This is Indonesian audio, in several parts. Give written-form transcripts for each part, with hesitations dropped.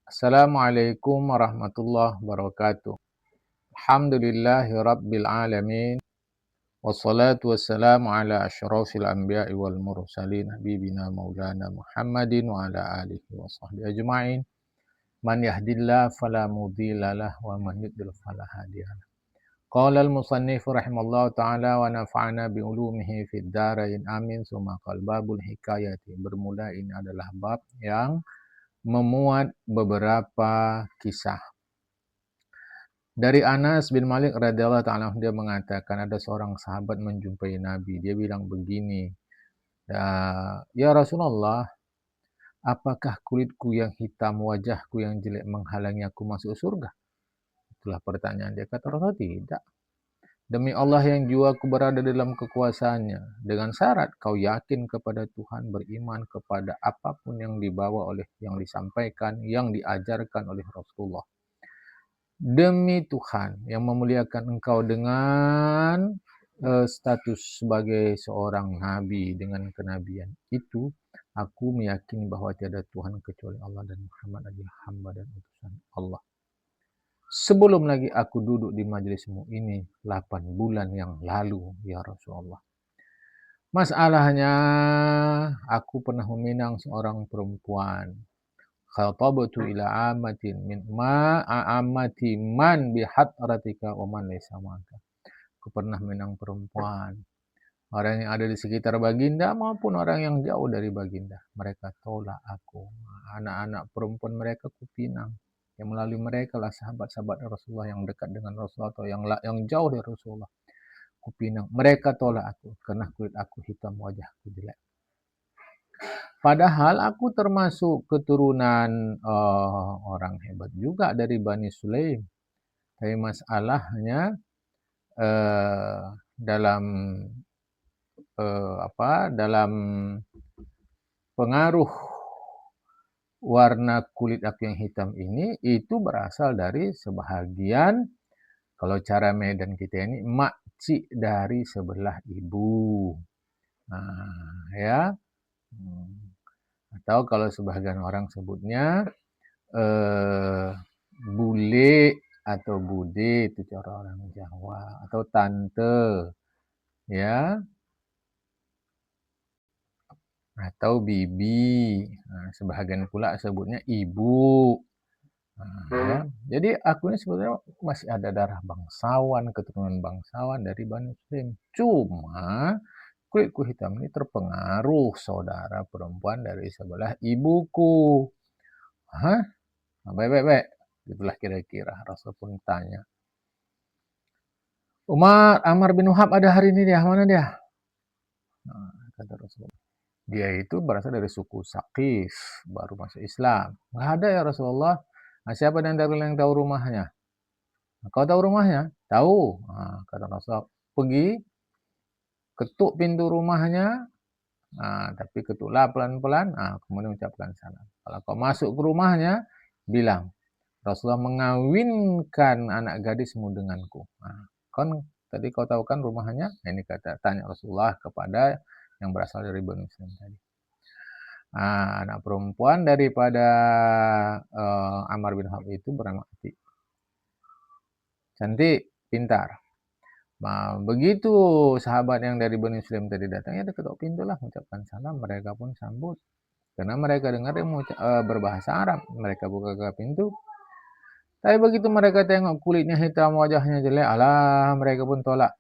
Assalamualaikum warahmatullahi wabarakatuh. Alhamdulillahi rabbil alamin. Wassalatu wassalamu ala asyrafil anbiya'i wal mursalin habibina maulana Muhammadin wa ala alihi wa sahbihi ajma'in. Man yahdillahu fala mudilla lahu wa man yudlil fala hadiya lahu. Qala al-musannif rahimallahu ta'ala wa nafa'ana bi ulumihi fid dharain amin. Summa qal babul hikayati. Bermula ini adalah bab yang memuat beberapa kisah. Dari Anas bin Malik radhiyallahu ta'ala dia mengatakan ada seorang sahabat menjumpai Nabi. Dia bilang begini, ya Rasulullah, apakah kulitku yang hitam, wajahku yang jelek menghalangi aku masuk surga? Itulah pertanyaan dia. Kata Rasulullah, tidak. Demi Allah yang jiwaku berada dalam kekuasaannya. Dengan syarat kau yakin kepada Tuhan, beriman kepada apapun yang dibawa oleh, yang disampaikan, yang diajarkan oleh Rasulullah. Demi Tuhan yang memuliakan engkau dengan status sebagai seorang nabi dengan kenabian itu, aku meyakini bahwa tiada Tuhan kecuali Allah dan Muhammad adalah hamba dan utusan Allah. Sebelum lagi aku duduk di majelismu ini 8 bulan yang lalu, ya Rasulullah. Masalahnya, aku pernah meminang seorang perempuan. Khatabtu ila amatin min amati man bihadratika wa man laysa maka. Aku pernah menang perempuan, orang yang ada di sekitar baginda maupun orang yang jauh dari baginda. Mereka tolak aku. Anak-anak perempuan mereka kupinang. Yang melalui mereka lah sahabat-sahabat Rasulullah yang dekat dengan Rasulullah atau yang jauh dari Rasulullah. Kupinang. Mereka tolak aku karena kulit aku hitam, wajahku jelek. Padahal aku termasuk keturunan orang hebat juga dari Bani Sulaim. Tapi masalahnya dalam dalam pengaruh warna kulit aku yang hitam ini itu berasal dari sebahagian, kalau cara Medan kita ini, makcik dari sebelah ibu. Nah, ya. Atau kalau sebagian orang sebutnya bule atau bude, itu cara orang Jawa, atau tante, ya, atau bibi. Nah, sebagian pula sebutnya ibu. Nah, ya. Jadi aku ini sebenarnya masih ada darah bangsawan, keturunan bangsawan dari Bani Muslim. Cuma kulitku hitam ini terpengaruh saudara perempuan dari sebelah ibuku. Hah? Nah, baik. Itulah kira-kira. Rasul pun tanya, Amar bin Wahab ada hari ini dia, mana dia? Nah, kata Rasulullah, dia itu berasal dari suku Saqif, baru masuk Islam. Nggak ada ya Rasulullah. Nah, siapa yang tahu rumahnya? Nah, kau tahu rumahnya? Tahu. Nah, kata Rasulullah, pergi ketuk pintu rumahnya. Nah, tapi ketuklah pelan-pelan. Nah, kemudian ucapkan salam. Kalau kau masuk ke rumahnya, bilang, Rasulullah mengawinkan anak gadismu denganku. Nah, kan tadi kau tahu kan rumahnya? Nah, ini kata tanya Rasulullah kepada yang berasal dari Bani Muslim tadi. Nah, anak perempuan daripada Ammar bin Wahab itu bernama Atik. Cantik, pintar. Nah, begitu sahabat yang dari Bani Muslim tadi datang, ya dia ketok pintu lah, mengucapkan salam. Mereka pun sambut. Karena mereka dengar dia berbahasa Arab. Mereka buka pintu. Tapi begitu mereka tengok kulitnya hitam, wajahnya jelek, alah mereka pun tolak.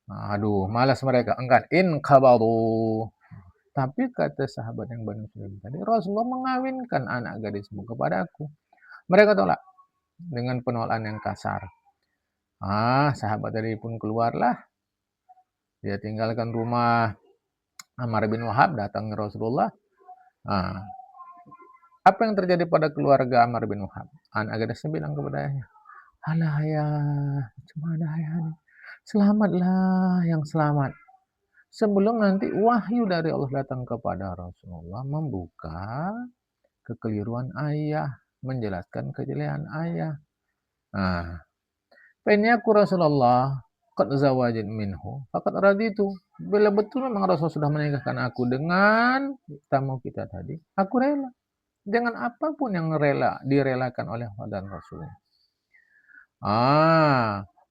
Aduh, malas mereka. Enggan. Inqabadu. Tapi kata sahabat yang Bani Muslim tadi, Rasulullah mengawinkan anak gadismu kepada aku. Mereka tolak dengan penolakan yang kasar. Sahabat tadi pun keluarlah. Dia tinggalkan rumah Ammar bin Wahab, datang ke Rasulullah. Apa yang terjadi pada keluarga Ammar bin Wahab? Anak gadisnya bilang kepadanya, alah ya, gimana ya? Selamatlah yang selamat. Sebelum nanti wahyu dari Allah datang kepada Rasulullah membuka kekeliruan ayah, menjelaskan kejelekan ayah. Penyaku Rasulullah qad zawajin minhu faqad raditu. Bila betul memang Rasul sudah menikahkan aku dengan tamu kita tadi, aku rela. dengan apapun yang direlakan oleh Allah dan Rasulnya.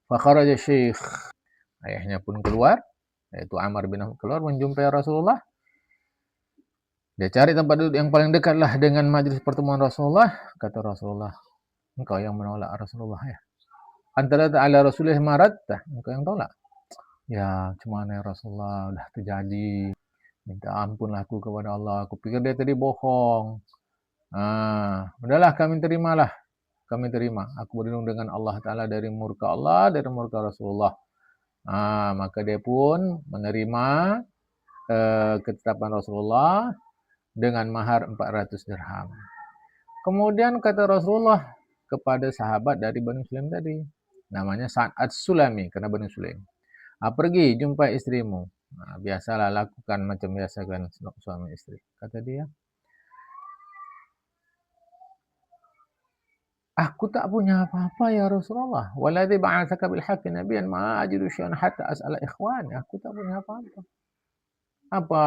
Fakharaja Syekh, ayahnya pun keluar, yaitu Ammar bin Auf keluar menjumpai Rasulullah. Dia cari tempat duduk yang paling dekatlah dengan majelis pertemuan Rasulullah. Kata Rasulullah, engkau yang menolak Rasulullah ya. Antara ala Rasulullah maratta, engkau yang tolak. Ya, cuman ya Rasulullah, udah terjadi. Minta ampunlah aku kepada Allah. Aku pikir dia tadi bohong. Udahlah kami terimalah. Kami terima. Aku berlindung dengan Allah Ta'ala dari murka Allah, dari murka Rasulullah. Maka dia pun menerima ketetapan Rasulullah dengan mahar 400 dirham. Kemudian kata Rasulullah kepada sahabat dari Bani Sulaim tadi, namanya Sa'ad As-Sulami, karena Bani Sulaim. Pergi jumpai istrimu. Biasalah lakukan macam biasa kan suami istri. Kata dia, aku tak punya apa-apa ya Rasulullah. Waladhi ba'atsaka bil haqqi nabiyyan ma ajidu syai'an hatta as'ala ikhwani. Aku tak punya apa-apa. Apa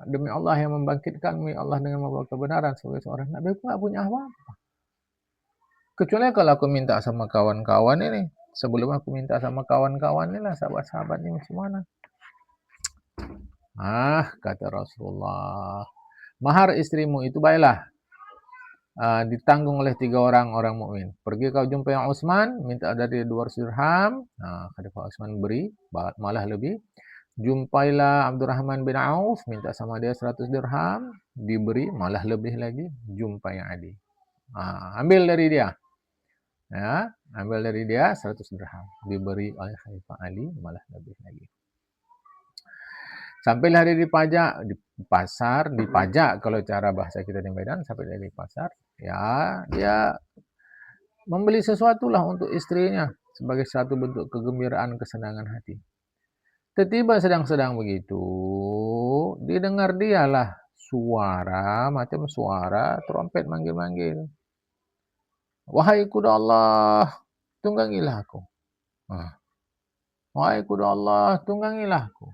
demi Allah yang membangkitkanmu Allah dengan membawa kebenaran sebagai seorang nabi, aku tak punya apa-apa. Kecuali kalau aku minta sama kawan-kawan ini. Sebelum aku minta sama kawan-kawan ini lah, sahabat-sahabat ini macam mana. Kata Rasulullah, mahar istrimu itu baiklah. Ditanggung oleh 3 orang mukmin. Pergi kau jumpa yang Utsman, minta dari 200 dirham. Khalifah Utsman beri, malah lebih. Jumpailah Abdurrahman bin Auf, minta sama dia 100 dirham, diberi, malah lebih lagi. Jumpai Ali. Ambil dari dia. Ya, ambil dari dia 100 dirham, diberi oleh Khalifah Ali, malah lebih lagi. Sampailah dia di pasar, dipajak kalau cara bahasa kita di Medan, sampai dia di pasar, ya dia membeli sesuatu lah untuk istrinya sebagai satu bentuk kegembiraan, kesenangan hati. Tiba-tiba sedang begitu, didengar dialah suara, macam suara trompet manggil-manggil. Wahai kuda Allah, tunggangilah aku. Wahai kuda Allah, tunggangilah aku.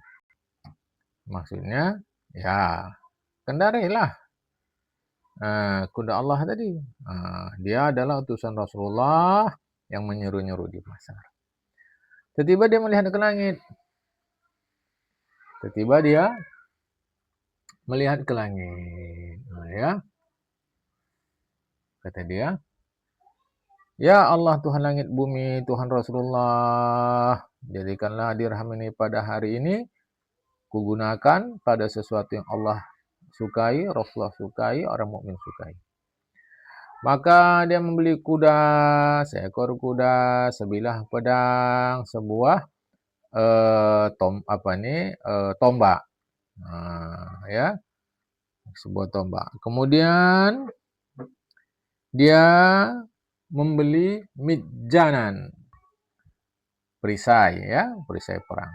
Maksudnya, ya, kendarilah kuda Allah tadi. Dia adalah utusan Rasulullah yang menyeru-nyeru di pasar. Tiba-tiba dia melihat ke langit. Tiba-tiba dia melihat ke langit. Ya. Kata dia, ya Allah Tuhan langit bumi, Tuhan Rasulullah, jadikanlah dirham ini pada hari ini kugunakan pada sesuatu yang Allah sukai, Rasulullah sukai, orang mukmin sukai. Maka dia membeli kuda, seekor kuda, sebilah pedang, sebuah tombak. Ya, sebuah tombak. Kemudian dia membeli midjanan, perisai ya, perisai perang.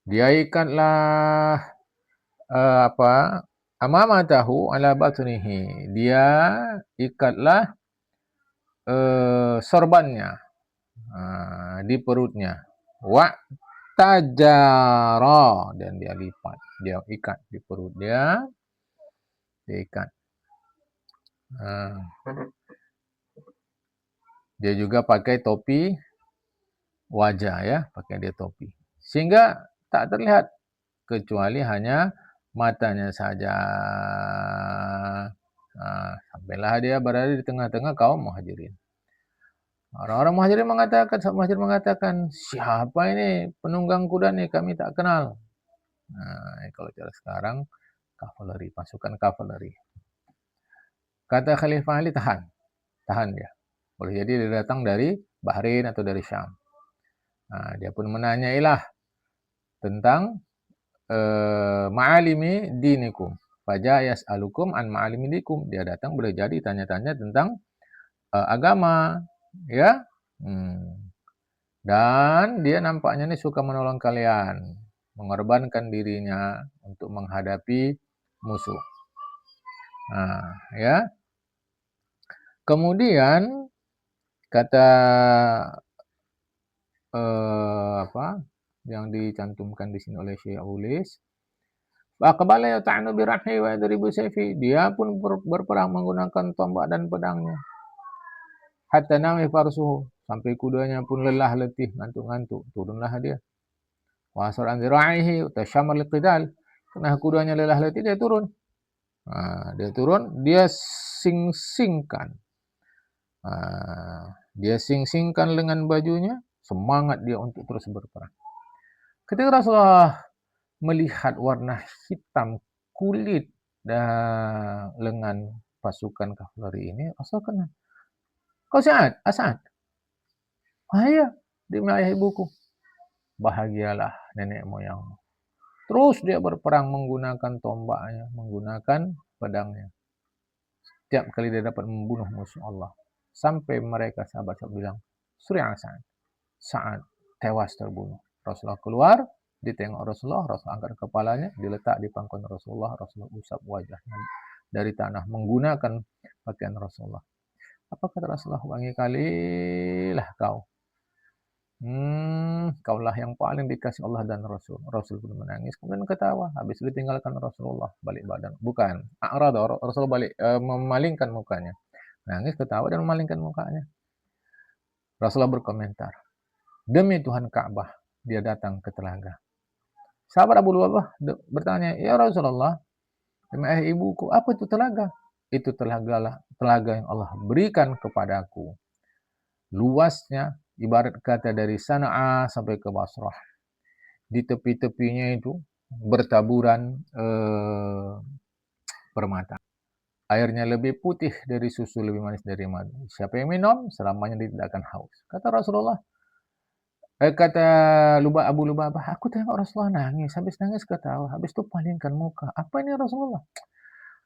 Dia ikatlah amamatahu ala batnihi. Dia ikatlah sorbannya di perutnya. Wa tajara, dan dia lipat, dia ikat di perut dia ikat. Dia juga pakai topi wajah ya, pakai dia topi. Sehingga tak terlihat kecuali hanya matanya saja. Sampailah dia berada di tengah-tengah kaum muhajirin. Orang-orang muhajirin mengatakan, siapa ini penunggang kuda nih, kami tak kenal. Kalau cara sekarang, kavaleri, pasukan kavaleri. Kata Khalifah Ali, tahan dia. Boleh jadi dia datang dari Bahrain atau dari Syam. Dia pun menanyailah tentang ma'alimi dinikum. Faja yas'alukum an ma'alimi dinikum. Dia datang boleh jadi tanya-tanya tentang agama, ya. Dan dia nampaknya nih suka menolong kalian, mengorbankan dirinya untuk menghadapi musuh. Ya. Kemudian kata yang dicantumkan di sini oleh Syekh Ulis, Aqbala yata'anu birahhi wa yadribu sayfi. Dia pun berperang menggunakan tombak dan pedangnya. Hatta nami farsuhu. Sampai kudanya pun lelah letih, ngantuk-ngantuk. Turunlah dia. Wa asar an zira'ihi tashammar liqidal. Karena kudanya lelah letih, dia turun. Dia turun, dia sing-singkan. Dia sing-singkan lengan bajunya, semangat dia untuk terus berperang. Ketika Rasulullah melihat warna hitam kulit dan lengan pasukan kavaleri ini, Rasul kena. Kau Sa'ad? As'ad? Iya, demi ayah ibuku. Bahagialah nenek moyang. Terus dia berperang menggunakan tombaknya, menggunakan pedangnya. Setiap kali dia dapat membunuh musuh Allah. Sampai mereka sahabat-sahabat bilang, Surya Sa'ad. Sa'ad tewas terbunuh. Rasulullah keluar, ditengok Rasulullah, Rasulullah angkat kepalanya, diletak di pangkuan Rasulullah, Rasulullah usap wajahnya dari tanah menggunakan pakaian Rasulullah. Apa kata Rasulullah? Wangi kalilah kau. Kaulah yang paling dikasih Allah dan Rasul. Rasul pun menangis, kemudian ketawa. Habis itu ditinggalkan Rasulullah, balik badan. Bukan, Rasulullah balik, memalingkan mukanya. Nangis, ketawa, dan memalingkan mukanya. Rasulullah berkomentar, demi Tuhan Ka'bah, dia datang ke telaga. Sahabat Abu Lubabah bertanya, ya Rasulullah, demi ayah ibuku, apa itu telaga? Itu telaga yang Allah berikan kepadaku. Luasnya ibarat kata dari Sana'a sampai ke Basrah. Di tepi-tepinya itu bertaburan permata. Airnya lebih putih dari susu, lebih manis dari madu. Siapa yang minum, selamanya dia tidak akan haus. Kata Rasulullah, kata Abu Lubabah, aku tengok Rasulullah nangis. Habis nangis ketawa, habis itu palingkan muka. Apa ini Rasulullah?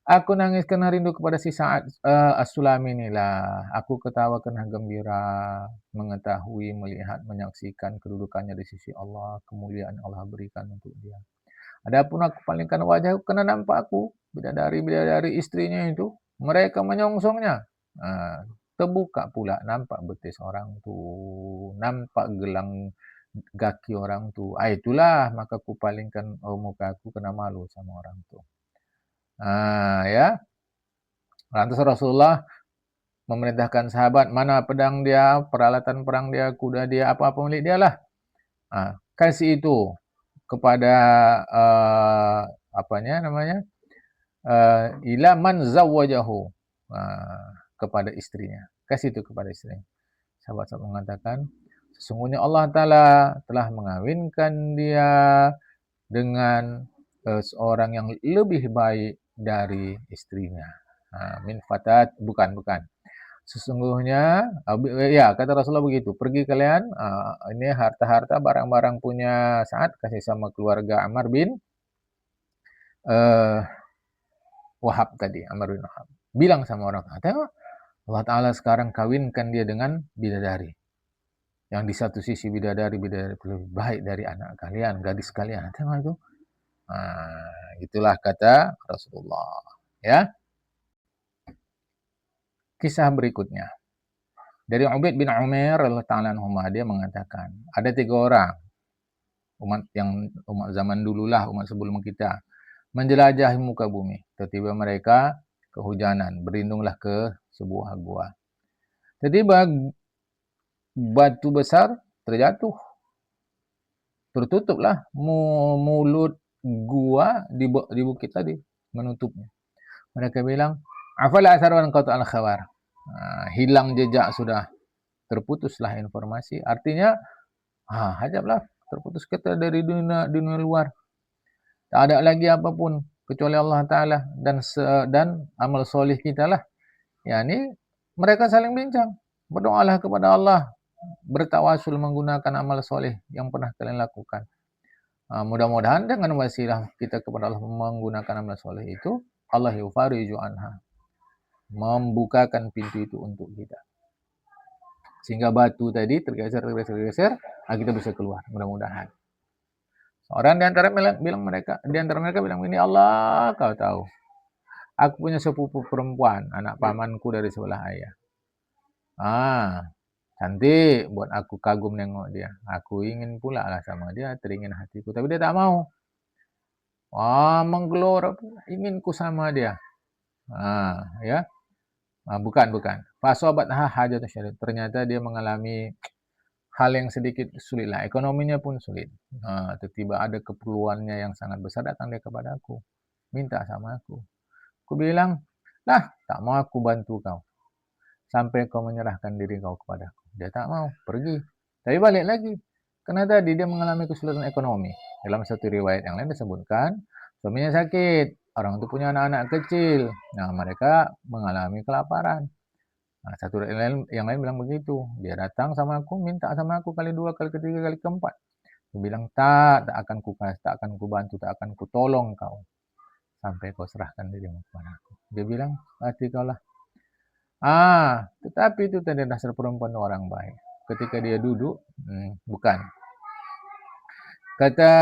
Aku nangis karena rindu kepada si Sa'ad As-Sulami inilah. Aku ketawa karena gembira mengetahui, melihat, menyaksikan kedudukannya di sisi Allah, kemuliaan Allah berikan untuk dia. Adapun aku palingkan wajahku karena nampak aku bidadari-bidadari istrinya itu, mereka menyongsongnya. Terbuka pula, nampak betis orang tu, nampak gelang kaki orang tu. Itulah maka aku palingkan muka aku kena malu sama orang tu. Ya. Lantas Rasulullah memerintahkan sahabat, mana pedang dia, peralatan perang dia, kuda dia, apa-apa milik dia lah. Kasih itu kepada ila man zawwajahu, kepada istrinya. Kasih itu kepada istrinya. Sahabat-sahabat mengatakan, sesungguhnya Allah Ta'ala telah mengawinkan dia dengan seorang yang lebih baik dari istrinya. Min fatat, bukan. Sesungguhnya, ya kata Rasulullah begitu, pergi kalian, ini harta-harta, barang-barang punya Sa'ad, kasih sama keluarga Ammar bin Wahab tadi, Ammar bin Wahab. Bilang sama orang, tengok, Allah Ta'ala sekarang kawinkan dia dengan bidadari. Yang di satu sisi bidadari lebih baik dari anak kalian, gadis kalian. Tengok itu. Itulah kata Rasulullah. Ya. Kisah berikutnya. Dari Ubaid bin Umair radhiyallahu ta'ala anhuma, dia mengatakan, ada 3 orang umat zaman dululah, umat sebelum kita, menjelajahi muka bumi. Tiba-tiba mereka kehujanan, berlindunglah ke sebuah gua. Tiba-tiba batu besar terjatuh. Tertutuplah mulut gua di bukit tadi, menutupnya. Mereka bilang, afala asarwan qata'al khabar. Hilang jejak sudah, terputuslah informasi. Artinya, hajablah, terputus kita dari dunia luar. Tak ada lagi apapun kecuali Allah Ta'ala dan amal soleh kita lah. Yani mereka saling bincang. Berdoalah kepada Allah, bertawasul menggunakan amal soleh yang pernah kalian lakukan. Mudah-mudahan dengan wasilah kita kepada Allah menggunakan amal soleh itu, Allah yufariju anha, membukakan pintu itu untuk kita. Sehingga batu tadi tergeser, kita bisa keluar, mudah-mudahan. Seorang di antara mereka bilang ini, Allah kau tahu, aku punya sepupu perempuan, anak pamanku dari sebelah ayah. Cantik, buat aku kagum nengok dia. Aku ingin pula lah sama dia, teringin hatiku, tapi dia tak mau. Menggelora, ingin ku sama dia. Ya. Bukan. Fasobatha hajatu syadid. Ternyata dia mengalami hal yang sedikit sulit lah. Ekonominya pun sulit. Tiba-tiba ada keperluannya yang sangat besar, datang dia kepada aku. Minta sama aku. Aku bilang, lah, tak mau aku bantu kau. Sampai kau menyerahkan diri kau kepadaku. Dia tak mau, pergi. Tapi balik lagi. Karena tadi dia mengalami kesulitan ekonomi. Dalam satu riwayat yang lain disebutkan, suaminya sakit. Orang itu punya anak-anak kecil. Nah, mereka mengalami kelaparan. Nah, satu yang lain bilang begitu. Dia datang sama aku, minta sama aku kali dua, kali ketiga, kali keempat. Aku bilang, tak akan ku kasih, tak akan ku bantu, tak akan ku tolong kau. Sampai kau serahkan dirimu kepada aku. Dia bilang, hati kau lah. Tetapi itu tadi dasar perempuan orang baik. Ketika dia duduk, bukan. Kata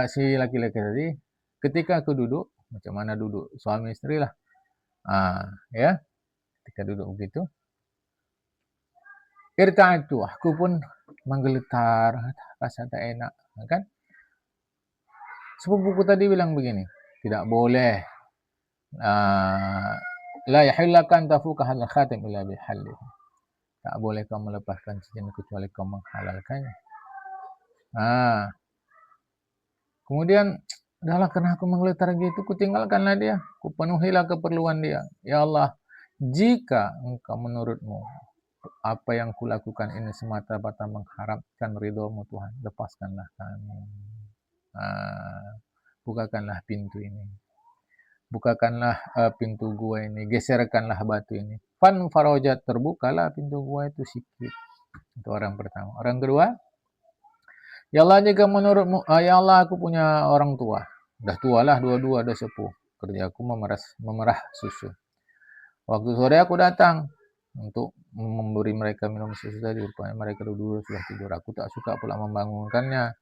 si laki-laki tadi, ketika aku duduk, macam mana duduk? Suami istri lah. Ya, ketika duduk begitu, irta'atu, aku pun menggeletar, rasa tak enak, kan? Sepupuku tadi bilang begini, tidak boleh, la yahillakan tafuka hal khatim illa bihalli. Tak boleh kau melepaskan cincin kecuali kau menghalalkannya. Kemudian, udahlah karena aku menggeletar gitu, ku tinggalkanlah dia, ku penuhilah keperluan dia. Ya Allah, jika engkau menurutmu apa yang kulakukan ini semata-mata mengharapkan ridhomu Tuhan, lepaskanlah kami. Bukakanlah pintu ini. Bukakanlah pintu gua ini, geserkanlah batu ini. Fan farojat, terbukalah pintu gua itu sikit. Itu orang pertama. Orang kedua, ya Allah jika menurutmu, ya Allah aku punya orang tua. Udah tua lah, dua-dua udah sepuh. Kerjaku memerah susu. Waktu sore aku datang untuk memberi mereka minum susu tadi. Rupanya mereka dulu sudah tidur. Aku tak suka pula membangunkannya.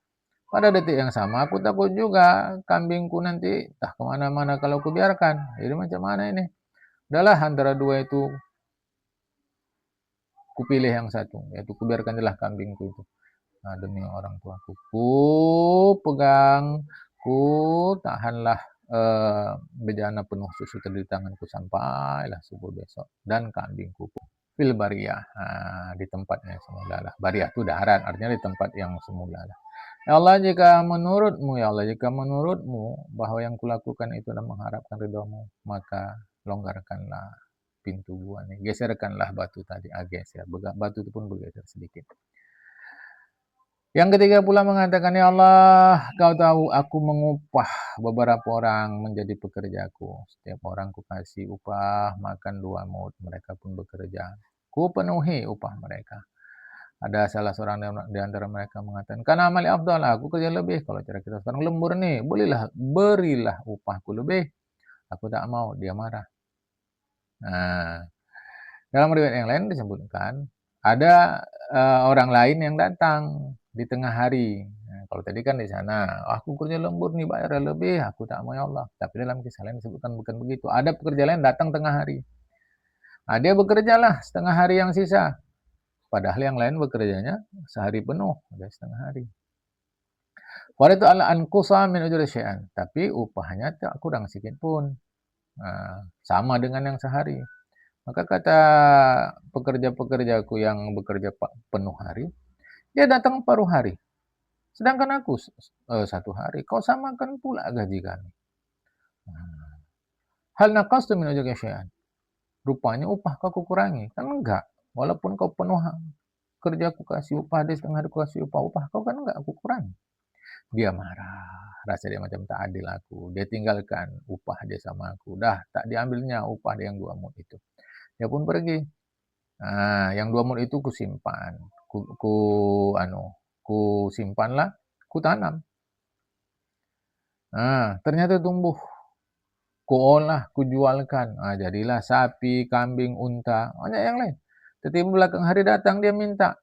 Pada detik yang sama aku takut juga kambingku nanti entah kemana-mana kalau aku biarkan. Jadi macam mana ini? Udahlah antara dua itu kupilih yang satu. Yaitu kubiarkan jelah kambingku itu. Demi orang tuaku. Ku pegang, ku tahanlah bejana penuh susu tadi di tanganku sampailah subuh besok. Dan kambingku pun fil bariyah, di tempatnya semula lah. Bariyah itu daharan, artinya di tempat yang semula lah. Ya Allah, jika menurutmu bahwa yang kulakukan itu adalah mengharapkan ridhamu, maka longgarkanlah pintu gua nih. Geserkanlah batu tadi, geser. Batu itu pun bergeser sedikit. Yang ketiga pula mengatakan, ya Allah, kau tahu aku mengupah beberapa orang menjadi pekerjaku. Setiap orang ku kasih upah, makan 2 muut, mereka pun bekerja. Ku penuhi upah mereka. Ada salah seorang di antara mereka mengatakan, karena amali afdal, aku kerja lebih. Kalau cara kita sekarang lembur nih, berilah upahku lebih. Aku tak mau, dia marah. Dalam riwayat yang lain disebutkan, ada orang lain yang datang di tengah hari. Kalau tadi kan di sana, aku kerja lembur nih, bayar lebih, aku tak mau ya Allah. Tapi dalam kisah lain disebutkan bukan begitu. Ada pekerja lain datang tengah hari. Dia bekerjalah setengah hari yang sisa. Padahal yang lain bekerjanya sehari penuh, ada setengah hari. Waritu ala anqusa min ujuri syai'an, tapi upahnya tak kurang sedikit pun. Sama dengan yang sehari. Maka kata pekerja-pekerjaku yang bekerja penuh hari, dia datang paruh hari. Sedangkan aku 1 hari, kau samakan pula gaji kami. Hal naqastu min ujuri syai'an. Rupanya upah kau kurangi. Kan enggak. Walaupun kau penuh kerja aku kasih upah, dia setengah hari aku kasih upah kau kan enggak aku kurangi. Dia marah, rasa dia macam tak adil aku. Dia tinggalkan upah dia sama aku. Dah tak diambilnya upah dia yang 2 mut itu. Dia pun pergi. Yang 2 mut itu kusimpan. Ku simpanlah, ku tanam. Ternyata tumbuh. Kuolah, kujualkan. Jadilah sapi, kambing, unta, banyak yang lain. Tetapi belakang hari datang dia minta.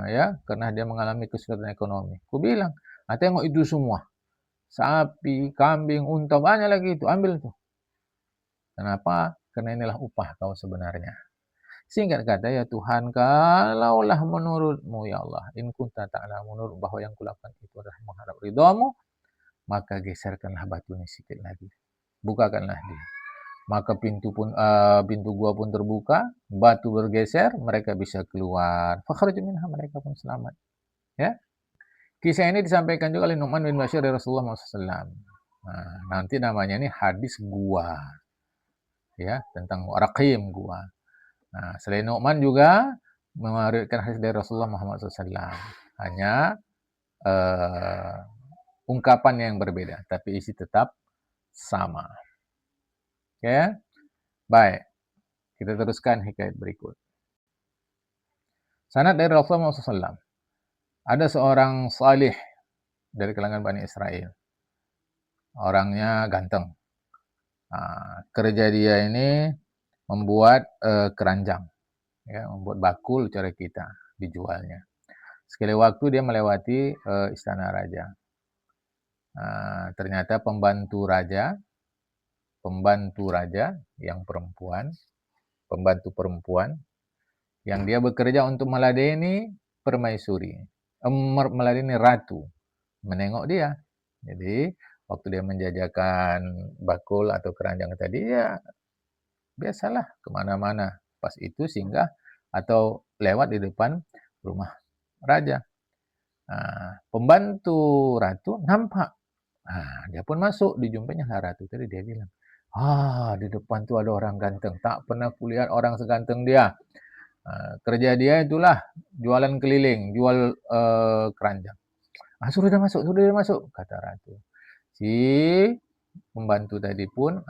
Ya, karena dia mengalami kesulitan ekonomi. Ku bilang, tengok itu semua. Sapi, kambing, unta, banyak lagi itu. Ambil tuh. Kenapa? Karena inilah upah kau sebenarnya. Singkat kata, ya Tuhan, kalaulah menurutmu, ya Allah, in kunta ta'ala, menurut bahwa yang kulakukan itu adalah mengharap ridhamu, maka geserkanlah batunya sedikit lagi. Bukakanlah dia. Maka pintu gua pun terbuka, batu bergeser, mereka bisa keluar. Fakhraju minha, mereka pun selamat. Ya. Kisah ini disampaikan juga oleh Nu'man bin Bashir dari Rasulullah SAW. Nah, nanti namanya ini hadis gua, ya, tentang raqim gua. Nah, selain Nu'man juga meriwayatkan hadis dari Rasulullah Muhammad SAW. Hanya ungkapan yang berbeda, tapi isi tetap sama. Oke, baik. Kita teruskan hikayat berikut. Sanad dari Rasulullah SAW. Ada seorang salih dari kalangan Bani Israel. Orangnya ganteng. Kerja dia ini membuat keranjang, ya, membuat bakul cara kita dijualnya. Sekali waktu dia melewati istana raja. Ternyata pembantu raja yang pembantu perempuan yang dia bekerja untuk meladeni permaisuri, meladeni ratu, menengok dia. Jadi waktu dia menjajakan bakul atau keranjang tadi, ya biasalah kemana-mana pas itu singgah atau lewat di depan rumah raja. Pembantu ratu nampak, dia pun masuk, dijumpainya ratu. Tadi dia bilang, di depan tu ada orang ganteng, tak pernah kulihat orang seganteng dia. Kerja dia itulah jualan keliling, jual keranjang. Suruh dia masuk, kata ratu. Si pembantu tadi pun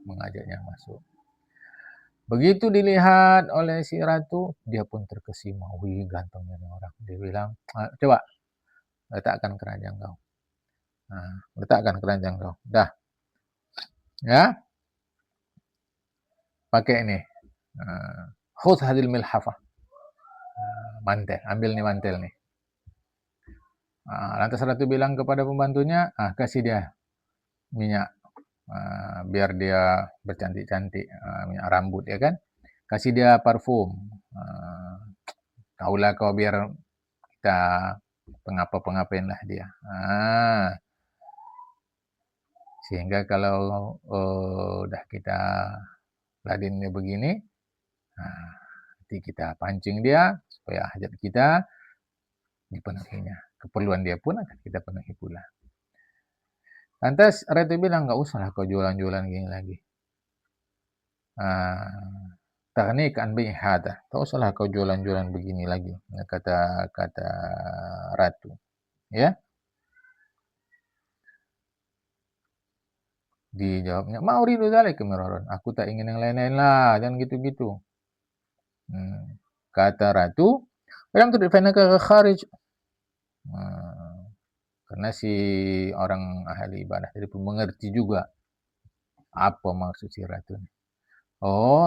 mengajaknya masuk. Begitu dilihat oleh si ratu, dia pun terkesima. Wih, gantengnya orang. Dia bilang, coba letakkan keranjang kau. Letakkan keranjang kau. Dah. Ya. Pakai ini. Khudh hadil milhafah. Mantel. Ambil nih mantel nih. Lantas ratu bilang kepada pembantunya, kasih dia minyak. Biar dia bercantik-cantik. Minyak rambut, ya kan. Kasih dia parfum. Taulah kau biar kita pengapa-pengapain lah dia. Sehingga kalau udah kita ladennya begini, nanti kita pancing dia supaya hajat kita dipenuhinya. Keperluan dia pun akan kita penuhi pula. Lantas ratu bilang, nggak usah lah kau jualan-jualan gini lagi. Tahnik an bi'ihada. Tak usahlah kau jualan-jualan begini lagi. Kata ratu. Ya. Dijawabnya, ma'uridu dzalika miraran. Aku tak ingin yang lain-lain lah, jangan gitu-gitu. Kata ratu, "Alam tudrik fa innaka kharij." Karena si orang ahli ibadah tadi pun mengerti juga apa maksud si ratu ini.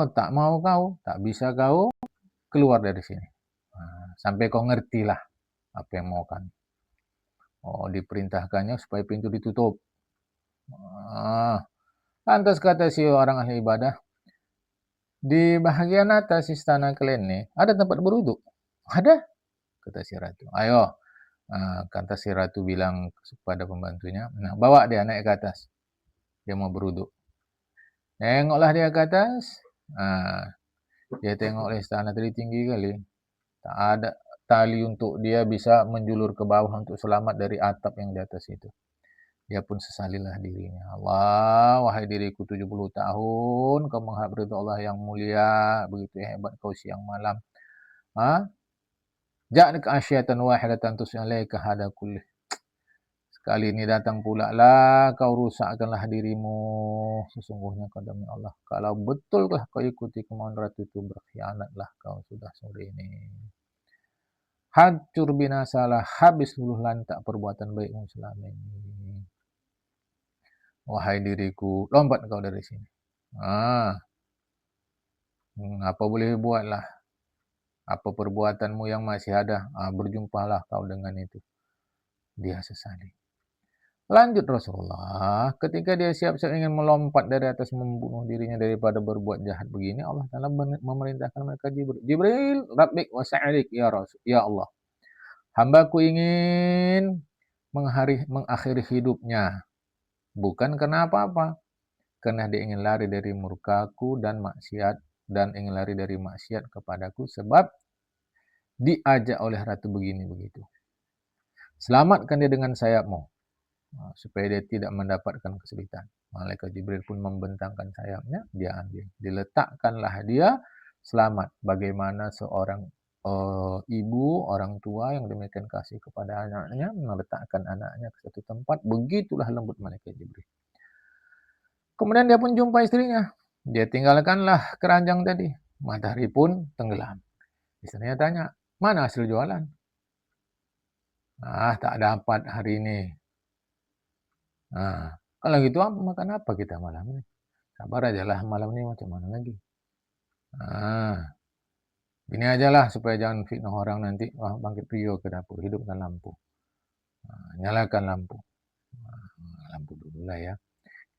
Tak mau kau, tak bisa kau keluar dari sini. Sampai kau ngertilah apa yang mau kan. Diperintahkannya supaya pintu ditutup. Lantas kata si orang ahli ibadah, di bahagian atas istana kalian nih, ada tempat berwudu? Ada, kata si ratu. Ayo, kata si ratu bilang kepada pembantunya, bawa dia naik ke atas. Dia mau berwudu. Tengoklah dia ke atas. Dia tengok istana tadi tinggi kali. Tak ada tali untuk dia bisa menjulur ke bawah untuk selamat dari atap yang di atas itu. Dia pun sesalilah dirinya. Allah, wahai diriku 70 tahun, kau mengharap ridha Allah yang mulia, begitu hebat kau siang malam. Ja'alika asyatan wahidatan tus'alaika hada kullih. Sekali ini datang pula lah, kau rusakkanlah dirimu. Sesungguhnya kau demi Allah. Kalau betulkah kau ikuti kemauan ratu itu, berkhianatlah kau sudah sore ini. Hancur binasalah, habis luluh lantak perbuatan baikmu selama ini. Wahai diriku, lompat kau dari sini. Apa boleh buatlah. Apa perbuatanmu yang masih ada, berjumpalah kau dengan itu. Dia sesali. Lanjut Rasulullah, ketika dia siap-siap ingin melompat dari atas membunuh dirinya daripada berbuat jahat begini, Allah Ta'ala memerintahkan mereka Jibril, Rabbik wa sa'alik ya Rasul, ya Allah. Hambaku ingin mengakhiri hidupnya. Bukan karena apa-apa, karena dia ingin lari dari murkaku dan maksiat, dan ingin lari dari maksiat kepadaku sebab diajak oleh ratu begini begitu. Selamatkan dia dengan sayapmu, supaya dia tidak mendapatkan kesulitan. Malaikat Jibril pun membentangkan sayapnya, dia ambil. Diletakkanlah dia selamat. Bagaimana seorang ibu, orang tua yang demikian kasih kepada anaknya, meletakkan anaknya ke satu tempat, begitulah lembut malaikat Jibril. Kemudian dia pun jumpa istrinya. Dia tinggalkanlah keranjang tadi. Matahari pun tenggelam. Istrinya tanya, mana hasil jualan? Tak dapat hari ini. Kalau gitu makan apa kita malam ini? Sabar aja lah, malam ini macam mana lagi. Ini aja lah supaya jangan fitnah orang nanti. Bangkit Rio ke dapur, hidupkan lampu. Nyalakan lampu. Lampu dulu lah ya.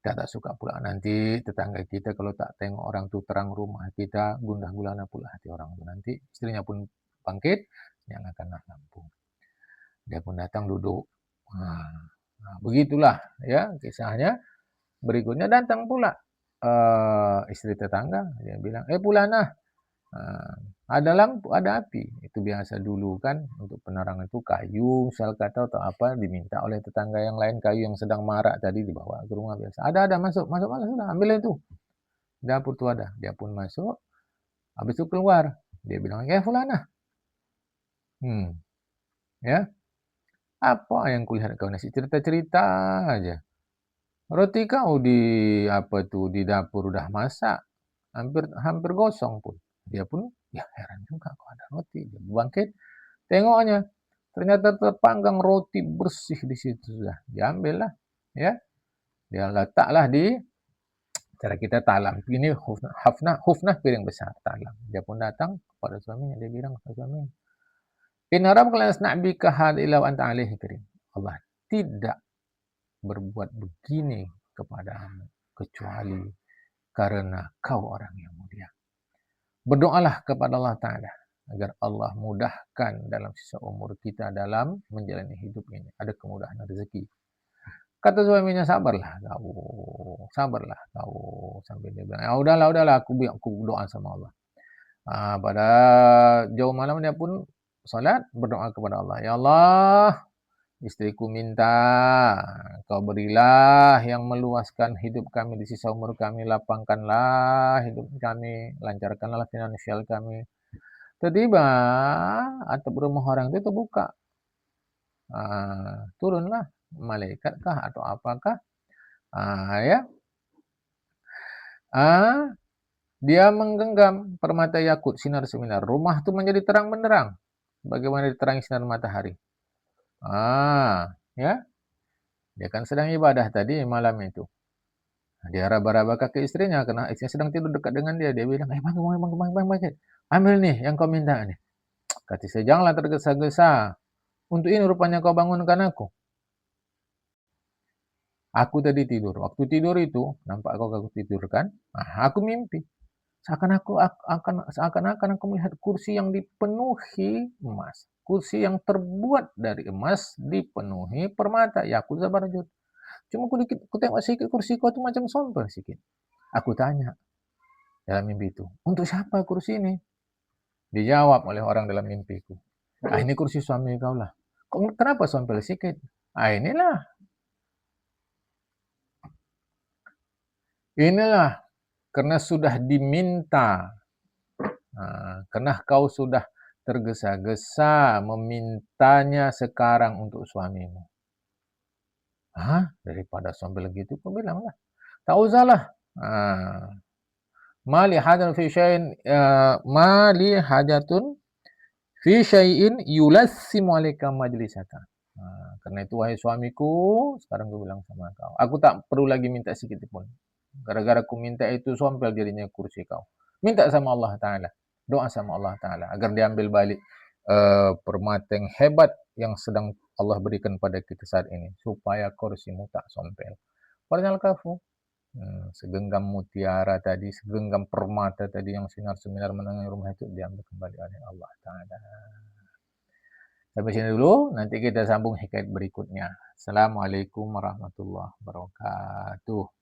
Kita tak suka pula nanti tetangga kita kalau tak tengok orang tu terang rumah kita, gundah gulana pula hati orang tu. Nanti istrinya pun bangkit, nyalakanlah lampu. Dia pun datang duduk. Begitulah ya kisahnya. Berikutnya datang pula istri tetangga. Dia bilang, Pulana, ada lampu, ada api. Itu biasa dulu kan, untuk penerangan itu kayu, misal kata atau apa, diminta oleh tetangga yang lain, kayu yang sedang marak tadi dibawa ke rumah biasa. Ada, masuk, sudah, ambil itu. Dapur itu ada. Dia pun masuk, habis itu keluar. Dia bilang, Fulana. Ya, apa yang kulihat kau nasi? Cerita-cerita aja. Roti kau di dapur udah masak, hampir gosong pun. Dia pun ya heran juga kok ada roti. Dia bangkit, tengoknya ternyata terpanggang roti bersih di situ sudah. Diambil lah, ya. Dia letaklah di cara kita talam. Ini hufnah piring besar talam. Dia pun datang kepada suaminya. Dia bilang kepada suaminya, Inna rabbaka yasna'bika hadza illa wa anta alaihi karim. Allah tidak berbuat begini kepadamu kecuali karena kau orang yang mulia. Berdoalah kepada Allah Ta'ala agar Allah mudahkan dalam sisa umur kita dalam menjalani hidup ini. Ada kemudahan rezeki. Kata suaminya, sabarlah kau. Sambil dia bilang, udahlah, aku doa sama Allah. Pada jauh malam dia pun salat, berdoa kepada Allah. Ya Allah, istriku minta kau berilah yang meluaskan hidup kami di sisa umur kami, lapangkanlah hidup kami, lancarkanlah finansial kami. Tiba-tiba atap rumah orang itu terbuka. Turunlah malaikat kah atau apakah? Dia menggenggam permata yakut sinar seminar. Rumah itu menjadi terang benderang. Bagaimana diterangi sinar matahari. Ya. Dia kan sedang ibadah tadi malam itu. Dia raba-raba kaki istrinya karena istrinya sedang tidur dekat dengan dia. Dia bilang, bang, ambil nih yang kau minta nih. Kata saya, janganlah tergesa-gesa. Untuk ini rupanya kau bangunkan aku. Aku tadi tidur. Waktu tidur itu, nampak aku tidur kan? Aku mimpi. Seakan-akan aku melihat kursi yang dipenuhi emas. Kursi yang terbuat dari emas dipenuhi permata. Ya, aku zabarjut. Cuma aku tengok sikit kursi kau tu macam sompel sikit. Aku tanya dalam mimpi itu, untuk siapa kursi ini? Dijawab oleh orang dalam mimpiku. Ini kursi suami kau lah. Kenapa sompel sikit? Inilah karena sudah diminta. Karena kau sudah tergesa-gesa memintanya sekarang untuk suamimu. Daripada sombel gitu, kau bilang lah. Tak usahlah. Mali hajatun fi syai'in yulassimu alaika majlisaka. Karena itu wahai suamiku, sekarang gue bilang sama kau, aku tak perlu lagi minta sedikit pun. Gara-gara aku minta itu sompel jadinya kursi kau. Minta sama Allah Ta'ala. Doa sama Allah Ta'ala agar diambil balik permata yang hebat yang sedang Allah berikan pada kita saat ini. Supaya kursimu tak sompel. Padahal kafu. Segenggam mutiara tadi, segenggam permata tadi yang sinar-sinar menengahi rumah itu diambil kembali oleh Allah Ta'ala. Sampai sini dulu, nanti kita sambung hikayat berikutnya. Assalamualaikum warahmatullahi wabarakatuh.